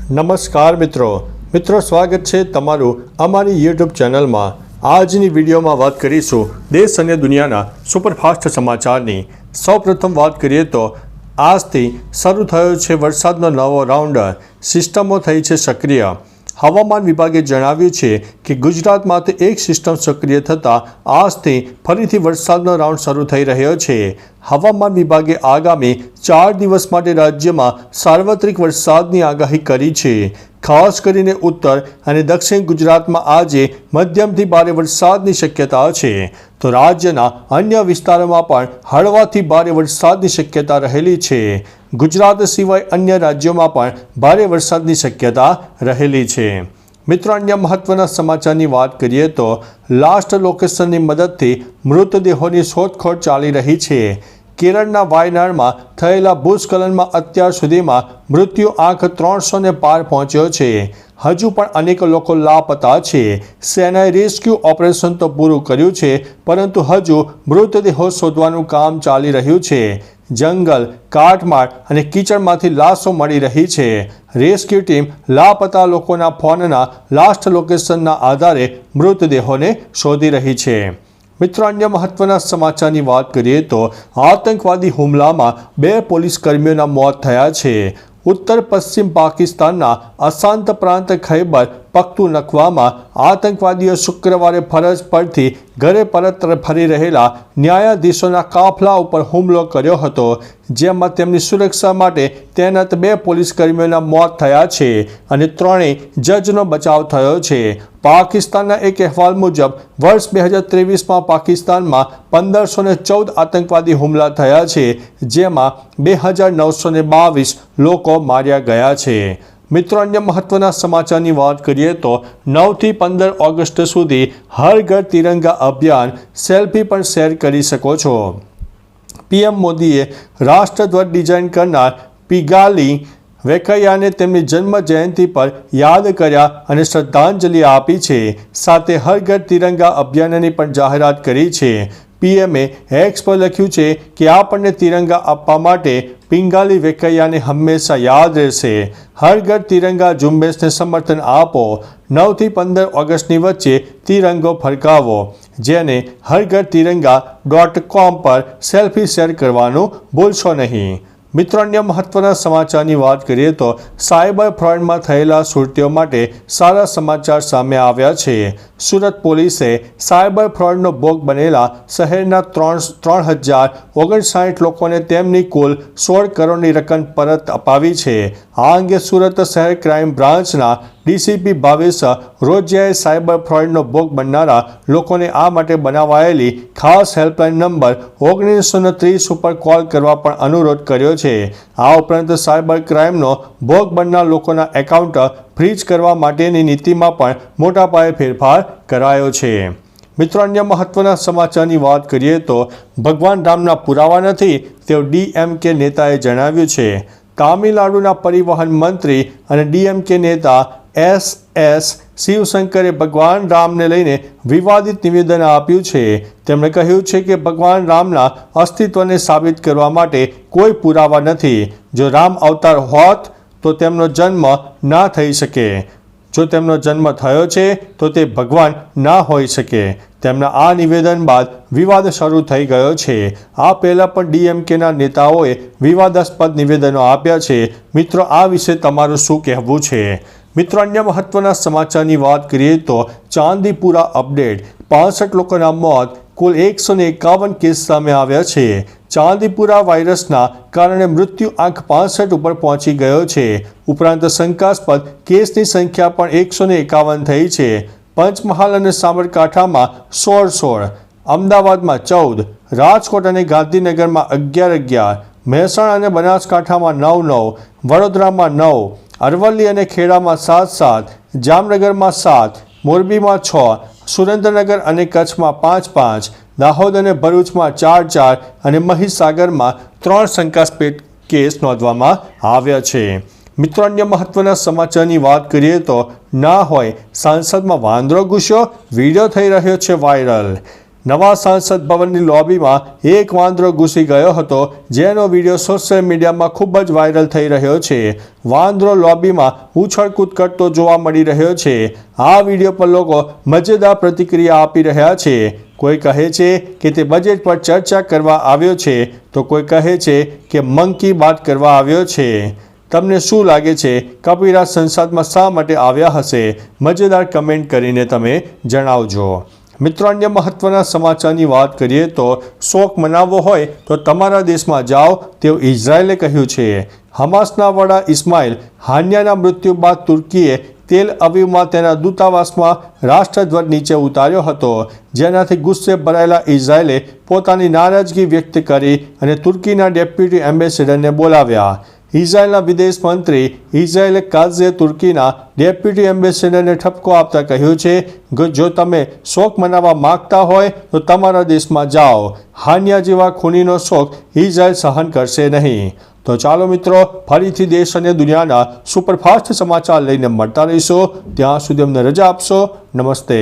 નમસ્કાર મિત્રો સ્વાગત છે તમારું અમારી યુટ્યુબ ચેનલમાં। આજની વિડીયોમાં વાત કરીશું દેશ અને દુનિયાના સુપરફાસ્ટ સમાચારની। સૌપ્રથમ વાત કરીએ તો આજથી શરૂ થયો છે વરસાદનો નવો રાઉન્ડ, સિસ્ટમો થઈ છે સક્રિય। હવામાન વિભાગે જણાવ્યું છે કે ગુજરાતમાંથી એક સિસ્ટમ સક્રિય થતાં આજથી ફરીથી વરસાદનો રાઉન્ડ શરૂ થઈ રહ્યો છે। હવામાન વિભાગે આગામી 4 દિવસ માટે રાજ્યમાં સાર્વત્રિક વરસાદની આગાહી કરી છે। ખાસ કરીને ઉત્તર અને દક્ષિણ ગુજરાતમાં આજે મધ્યમથી ભારે વરસાદની શક્યતા છે, તો રાજ્યના અન્ય વિસ્તારોમાં પણ હળવાથી ભારે વરસાદની શક્યતા રહેલી છે। ગુજરાત સિવાય અન્ય રાજ્યોમાં પણ ભારે વરસાદની શક્યતા રહેલી છે। મિત્રો, અન્ય મહત્વના સમાચારની વાત કરીએ તો લાસ્ટ લોકેશનની મદદથી મૃતદેહોની શોધખોળ ચાલી રહી છે। કેરળના વાયનાડમાં થયેલા ભૂસ્ખલનમાં અત્યાર સુધીમાં મૃત્યુ આંક 300ને પાર પહોંચ્યો છે। હજુ પણ અનેક લોકો લાપતા છે। સેનાએ રેસ્ક્યુ ઓપરેશન તો પૂરું કર્યું છે, પરંતુ હજુ મૃતદેહો શોધવાનું કામ ચાલી રહ્યું છે। જંગલ, કાટમાળ અને કીચડમાંથી લાશો મળી રહી છે। રેસ્ક્યુ ટીમ લાપતા લોકોના ફોનના લાસ્ટ લોકેશનના આધારે મૃતદેહોને શોધી રહી છે। મિત્રો, અન્ય મહત્વના સમાચારની વાત કરીએ તો આતંકવાદી હુમલામાં 2 પોલીસ કર્મીઓના મોત થયા છે। ઉત્તર પશ્ચિમ પાકિસ્તાનના અશાંત પ્રાંત ખૈબર પખ્તુનખ્વામાં આતંકવાદીઓ શુક્રવારે ફરજ પરથી ઘરે પરત ફરી રહેલા ન્યાયાધીશોના કાફલા ઉપર હુમલો કર્યો હતો, જેમાં તેમની સુરક્ષા માટે તૈનાત 2 પોલીસ કર્મીઓના મોત થયા છે અને 3 જજનો બચાવ થયો છે। પાકિસ્તાનના એક અહેવાલ મુજબ વર્ષ 2023માં પાકિસ્તાનમાં 1514 આતંકવાદી હુમલા થયા છે, જેમાં 2922 લોકો માર્યા ગયા છે। મિત્રો, અન્ય મહત્વના સમાચારની વાત કરીએ તો 9થી 15 ઓગસ્ટ સુધી હર ઘર તિરંગા અભિયાન સેલ્ફી પણ શેર કરી શકો છો। પીએમ મોદીએ રાષ્ટ્રધ્વજ ડિઝાઇન કરનાર પિંગાલી વેંકૈયાને તેમની જન્મ જયંતિ પર યાદ કર્યા અને શ્રદ્ધાંજલિ આપી છે। સાથે હર ઘર તિરંગા અભિયાનની પણ જાહેરાત કરી છે। પીએમએ એક્સ પર લખ્યું છે કે આપણને તિરંગા આપવા માટે પિંગાલી વેંકૈયાને હંમેશા યાદ રહેશે। હર ઘર તિરંગા ઝુંબેશને સમર્થન આપો। 9થી 15 ઓગસ્ટની વચ્ચે તિરંગો ફરકાવો, જેને હરઘરતિરંગા.com પર સેલ્ફી શેર કરવાનું ભૂલશો નહીં। મિત્રો, અન્ય મહત્વના સમાચારની વાત કરીએ તો સાયબર ફ્રોડમાં થયેલા સુરતીઓ માટે સારા સમાચાર સામે આવ્યા છે। સુરત પોલીસે સાયબર ફ્રોડનો ભોગ બનેલા શહેરના 3059 લોકોને તેમની કુલ 16 કરોડની રકમ પરત અપાવી છે। આ અંગે સુરત શહેર ક્રાઇમ બ્રાન્ચના ડીસીપી ભાવેશ રોજિયાએ સાયબર ફ્રોડનો ભોગ બનનારા લોકોને આ માટે બનાવાયેલી ખાસ હેલ્પલાઇન નંબર 1930 ઉપર કોલ કરવા પણ અનુરોધ કર્યો છે। આ ઉપરાંત સાયબર ક્રાઇમનો ભોગ બનનાર લોકોના એકાઉન્ટ ફ્રીઝ કરવા માટેની નીતિમાં પણ મોટા પાયે ફેરફાર કરાયો છે। મિત્રો, અન્ય મહત્વના સમાચારની વાત કરીએ તો ભગવાન રામના પુરાવા નથી તેવું ડીએમકે નેતાએ જણાવ્યું છે। તામિલનાડુના પરિવહન મંત્રી અને ડીએમકે નેતા એસ શિવશંકરે ભગવાન રામને લઈને વિવાદિત નિવેદન આપ્યું છે। તેમણે કહ્યું છે કે ભગવાન રામના અસ્તિત્વને સાબિત કરવા માટે કોઈ પુરાવા નથી। જો રામ અવતાર હોત તો તેમનો જન્મ ના થઈ શકે। જો તેમનો જન્મ થયો છે તો તે ભગવાન ના હોઈ શકે। તેમના આ નિવેદન બાદ વિવાદ શરૂ થઈ ગયો છે। આ પહેલા પણ ડીએમકેના નેતાઓએ વિવાદાસ્પદ નિવેદનો આપ્યા છે। મિત્રો, આ વિશે તમારું શું કહેવું છે? મિત્રો, અન્ય મહત્વના સમાચારની વાત કરીએ તો ચાંદીપુરા અપડેટ, 65 લોકોના મોત, કુલ 151 કેસ સામે આવ્યા છે। ચાંદીપુરા વાયરસના કારણે મૃત્યુ આંક 65 ઉપર પહોંચી ગયો છે। ઉપરાંત શંકાસ્પદ કેસની સંખ્યા પણ 151 થઈ છે। પંચમહાલ અને સાબરકાંઠામાં 16, અમદાવાદમાં 14, રાજકોટ અને ગાંધીનગરમાં 11, મહેસાણા અને બનાસકાંઠામાં 9, વડોદરામાં 9, અરવલ્લી અને ખેડામાં 7, જામનગરમાં 7, મોરબીમાં 6, સુરેન્દ્રનગર અને કચ્છમાં 5, દાહોદ અને ભરૂચમાં 4 અને મહીસાગરમાં 3 શંકાસ્પદ કેસ નોંધવામાં આવ્યા છે। મિત્રો, અન્ય મહત્વના સમાચારની વાત કરીએ તો ના હોય સાંસદમાં વાંદરો ઘૂસ્યો, વિડીયો થઈ રહ્યો છે વાયરલ। નવા સંસદ ભવનની લોબીમાં એક વાંદરો ઘૂસી ગયો હતો, જેનો વિડીયો સોશિયલ મીડિયામાં ખૂબ જ વાયરલ થઈ રહ્યો છે. વાંદરો લોબીમાં ઉછળકૂદ કરતો જોવા મળી રહ્યો છે. આ વિડીયો પર લોકો મજેદાર પ્રતિક્રિયા આપી રહ્યા છે. કોઈ કહે છે કે તે બજેટ પર ચર્ચા કરવા આવ્યો છે, તો કોઈ કહે છે કે મંકી બાત કરવા આવ્યો છે. તમને શું લાગે છે, કપિરાજ સંસદમાં શા માટે આવ્યા હશે? મજેદાર કમેન્ટ કરીને તમે જણાવજો. મિત્રો, અન્ય મહત્વના સમાચારની વાત કરીએ તો શોક મનાવવો હોય તો તમારા દેશમાં જાઓ તેવું ઇઝરાયેલે કહ્યું છે. હમાસના વડા ઇસ્માઇલ હાનિયાના મૃત્યુ બાદ તુર્કીએ તેલ અવીવમાં તેના દૂતાવાસમાં રાષ્ટ્રધ્વજ નીચે ઉતાર્યો હતો, જેનાથી ગુસ્સે ભરાયેલા ઇઝરાયેલે પોતાની નારાજગી વ્યક્ત કરી અને તુર્કીના ડેપ્યુટી એમ્બેસેડરને બોલાવ્યા. ઇઝરાયેલના વિદેશ મંત્રી ઇઝરાયેલે કાઝે તુર્કીના ડેપ્યુટી એમ્બેસેડરને ઠપકો આપતા કહ્યું છે કે જો તમે શોક મનાવવા માંગતા હોય તો તમારા દેશમાં જાઓ. હાનિયા જેવા ખૂનીનો શોક ઇઝરાયેલ સહન કરશે નહીં. તો ચાલો મિત્રો, ફરીથી દેશ અને દુનિયાના સુપરફાસ્ટ સમાચાર લઈને મળતા રહીશું. ત્યાં સુધી અમને રજા આપશો. નમસ્તે.